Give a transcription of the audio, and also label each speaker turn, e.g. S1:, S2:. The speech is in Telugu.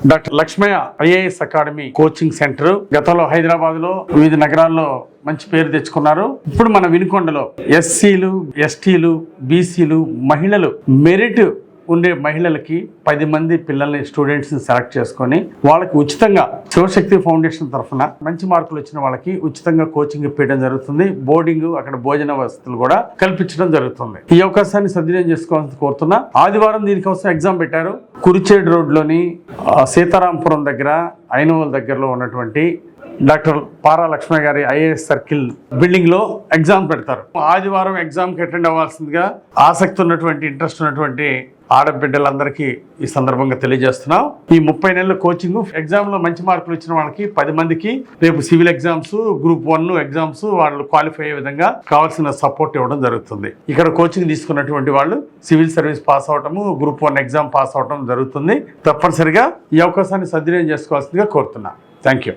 S1: Doctor Lakshmaiah IAS academy coaching centre గతంలో హైదరాబాద్ లో వివిధ నగరాల్లో మంచి పేరు తెచ్చుకున్నారు. ఇప్పుడు మన వినుకొండలో ఎస్సీలు, ఎస్టీలు, బీసీలు, మహిళలు మెరిట్ ఉండే మహిళలకి 10 మంది పిల్లల్ని స్టూడెంట్స్ని సెలెక్ట్ చేసుకొని వాళ్ళకి ఉచితంగా శివశక్తి ఫౌండేషన్ తరఫున మంచి మార్కులు వచ్చిన వాళ్ళకి ఉచితంగా కోచింగ్ ఇప్పించడం జరుగుతుంది. బోర్డింగ్, అక్కడ భోజన వసతులు కూడా కల్పించడం జరుగుతుంది. ఈ అవకాశాన్ని సద్వినియోగం చేసుకోవాలని కోరుతున్నా. ఆదివారం దీనికోసం ఎగ్జామ్ పెట్టారు. కురిచేడు రోడ్లోని సీతారాంపురం దగ్గర, ఐనవల్ దగ్గరలో ఉన్నటువంటి డాక్టర్ పారా లక్ష్మయ్య గారి ఐఏఎస్ సర్కిల్ బిల్డింగ్ లో ఎగ్జామ్ పెడతారు. ఆదివారం ఎగ్జామ్ కి అటెండ్ అవ్వాల్సిందిగా ఆసక్తి ఉన్నటువంటి, ఇంట్రెస్ట్ ఉన్నటువంటి ఆడబిడ్డలందరికీ ఈ సందర్భంగా తెలియజేస్తున్నాం. ఈ 30 నెలల కోచింగ్ ఎగ్జామ్ లో మంచి మార్కులు ఇచ్చిన వాళ్ళకి 10 మందికి రేపు సివిల్ ఎగ్జామ్స్, గ్రూప్ 1 ఎగ్జామ్స్ వాళ్ళు క్వాలిఫై అయ్యే విధంగా కావాల్సిన సపోర్ట్ ఇవ్వడం జరుగుతుంది. ఇక్కడ కోచింగ్ తీసుకున్నటువంటి వాళ్ళు సివిల్ సర్వీస్ పాస్ అవటము, గ్రూప్ 1 ఎగ్జామ్ పాస్ అవటం జరుగుతుంది. తప్పనిసరిగా ఈ అవకాశాన్ని సద్వినియోగం చేసుకోవాల్సిందిగా కోరుతున్నా. Thank you.